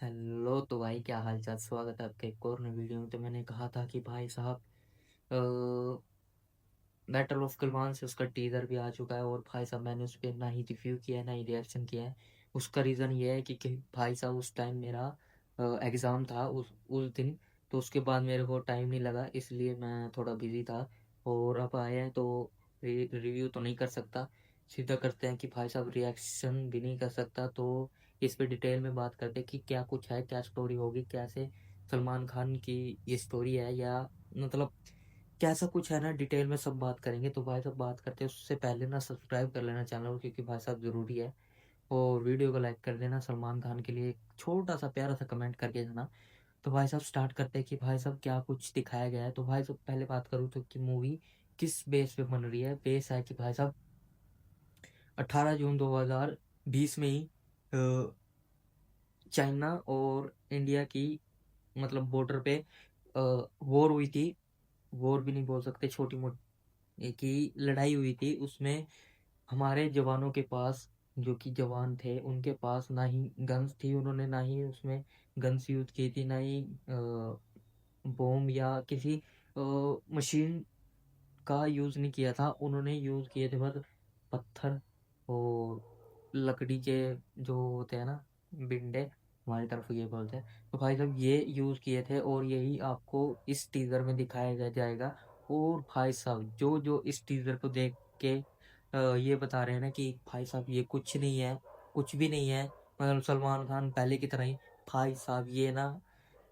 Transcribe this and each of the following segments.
Hello तो भाई क्या हाल चाल। स्वागत है आपके एक और नई वीडियो में। तो मैंने कहा था कि भाई साहब बैटल ऑफ गलवान से उसका टीजर भी आ चुका है और भाई साहब मैंने उस पर ना ही रिव्यू किया है ना ही रिएक्शन किया है। उसका रीज़न ये है कि भाई साहब उस टाइम मेरा एग्ज़ाम था उस दिन। तो उसके बाद मेरे को टाइम नहीं लगा, इसलिए मैं थोड़ा बिजी था। और अब आए हैं तो रिव्यू तो नहीं कर सकता। सीधा करते हैं कि भाई साहब रिएक्शन भी नहीं कर सकता। तो इस पे डिटेल में बात करते हैं कि क्या कुछ है, क्या स्टोरी होगी, कैसे सलमान खान की ये स्टोरी है, या मतलब कैसा कुछ है ना, डिटेल में सब बात करेंगे। तो भाई साहब बात करते हैं उससे पहले ना सब्सक्राइब कर लेना चैनल को, क्योंकि भाई साहब ज़रूरी है। और वीडियो को लाइक कर देना, सलमान खान के लिए एक छोटा सा प्यारा सा कमेंट करके देना। तो भाई साहब स्टार्ट करते हैं कि भाई साहब क्या कुछ दिखाया गया है। तो भाई साहब पहले बात करूँ तो कि मूवी किस बेस पे बन रही है। बेस है कि भाई साहब 18 जून 2020 में ही चाइना और इंडिया की मतलब बॉर्डर पे वॉर हुई थी। वॉर भी नहीं बोल सकते, छोटी मोटी की लड़ाई हुई थी। उसमें हमारे जवानों के पास, जो कि जवान थे, उनके पास ना ही गन्स थी, उन्होंने ना ही उसमें गन्स यूज की थी, ना ही बॉम्ब या किसी मशीन का यूज नहीं किया था। उन्होंने यूज किए थे बस पत्थर और लकड़ी के जो होते हैं ना, बिंडे, हमारी तरफ ये बोलते हैं। तो भाई साहब ये यूज किए थे और यही आपको इस टीजर में दिखाया जाएगा। और भाई साहब जो जो इस टीजर को देख के ये बता रहे हैं ना कि भाई साहब ये कुछ नहीं है, कुछ भी नहीं है, मतलब सलमान खान पहले की तरह ही। भाई साहब ये ना,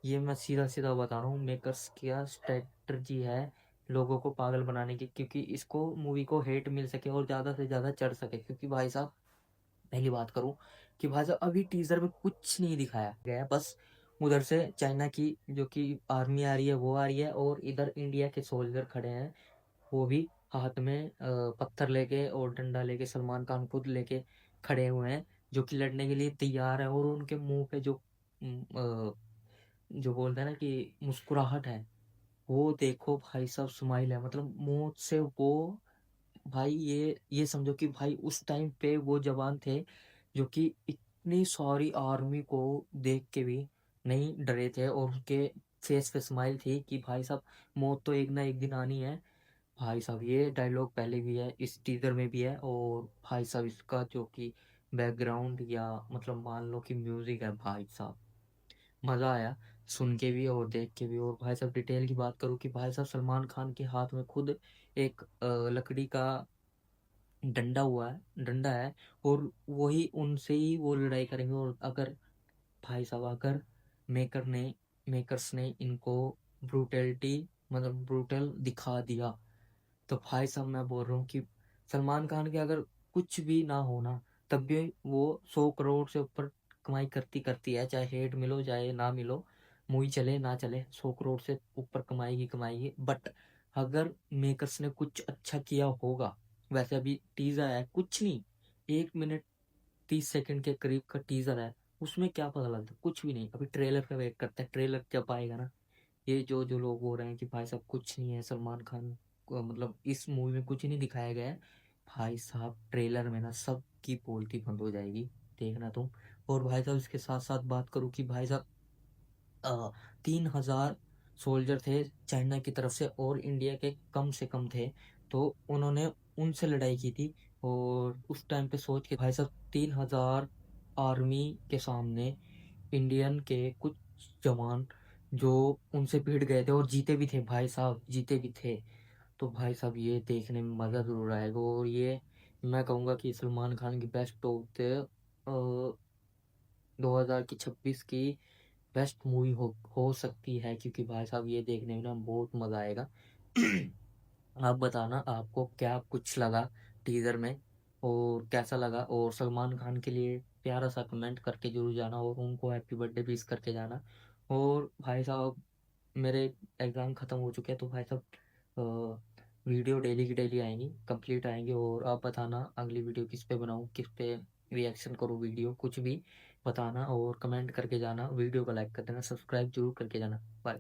ये मैं सीधा सीधा बता रहा हूँ, मेकर्स की स्ट्रेटजी है लोगों को पागल बनाने की, क्योंकि इसको मूवी को हेट मिल सके और ज़्यादा से ज़्यादा चढ़ सके। क्योंकि भाई साहब पहली बात करूँ कि भाई साहब अभी टीजर में कुछ नहीं दिखाया गया है। बस उधर से चाइना की जो कि आर्मी आ रही है वो आ रही है, और इधर इंडिया के सोल्जर खड़े हैं, वो भी हाथ में पत्थर लेके और डंडा लेके, सलमान खान खुद लेके खड़े हुए हैं, जो कि लड़ने के लिए तैयार है। और उनके मुंह पे जो बोलते हैं ना कि मुस्कुराहट है, वो देखो भाई साहब, स्माइल है, मतलब मुंह से वो। भाई ये समझो कि भाई उस टाइम पे वो जवान थे जो कि इतनी सारी आर्मी को देख के भी नहीं डरे थे, और उनके फेस पे स्माइल थी कि भाई साहब मौत तो एक ना एक दिन आनी है। भाई साहब ये डायलॉग पहले भी है, इस टीजर में भी है। और भाई साहब इसका जो कि बैकग्राउंड या मतलब मान लो कि म्यूजिक है, भाई साहब मज़ा आया सुन के भी और देख के भी। और भाई साहब डिटेल की बात करूँ कि भाई साहब सलमान खान के हाथ में खुद एक लकड़ी का डंडा है, और वही उनसे ही वो लड़ाई करेंगे। और अगर भाई साहब अगर मेकर ने मेकर्स ने इनको ब्रूटलिटी मतलब ब्रूटल दिखा दिया, तो भाई साहब मैं बोल रहा हूँ कि सलमान खान के अगर कुछ भी ना होना, तब भी वो 100 करोड़ से ऊपर कमाई करती करती है, चाहे हेट मिलो चाहे ना मिलो, मूवी चले ना चले, 100 करोड़ से ऊपर कमाएगी कमाएगी। बट अगर मेकर्स ने कुछ अच्छा किया होगा, वैसे अभी टीजर है कुछ नहीं, 1 मिनट 30 सेकंड के करीब का टीजर है, उसमें क्या पता लगता, कुछ भी नहीं। अभी ट्रेलर का वेट करते हैं, ट्रेलर जब आएगा ना। ये जो जो लोग हो रहे हैं कि भाई साहब कुछ नहीं है सलमान खान को, मतलब इस मूवी में कुछ नहीं दिखाया गया है, भाई साहब ट्रेलर में ना सबकी पोल्टी बंद हो जाएगी, देखना तुम। और भाई साहब इसके साथ साथ बात करूँ कि भाई साहब 3,000 सोल्जर थे चाइना की तरफ से, और इंडिया के कम से कम थे। तो उन्होंने उनसे लड़ाई की थी। और उस टाइम पे सोच के भाई साहब 3,000 आर्मी के सामने इंडियन के कुछ जवान जो उनसे भिड़ गए थे और जीते भी थे, भाई साहब जीते भी थे। तो भाई साहब ये देखने में मज़ा ज़रूर आएगा। और ये मैं कहूँगा कि सलमान खान की बेस्ट ऑफ द 2026 की बेस्ट मूवी हो सकती है, क्योंकि भाई साहब ये देखने में ना बहुत मज़ा आएगा। आप बताना आपको क्या कुछ लगा टीज़र में, और कैसा लगा। और सलमान खान के लिए प्यारा सा कमेंट करके जरूर जाना, और उनको हैप्पी बर्थडे विश करके जाना। और भाई साहब मेरे एग्ज़ाम ख़त्म हो चुके हैं, तो भाई साहब वीडियो डेली की डेली आएंगी, कंप्लीट आएंगी। और आप बताना अगली वीडियो किस पे बनाऊँ, किस पे रिएक्शन करूँ, वीडियो कुछ भी बताना और कमेंट करके जाना। वीडियो को लाइक कर देना, सब्सक्राइब जरूर करके जाना। बाय।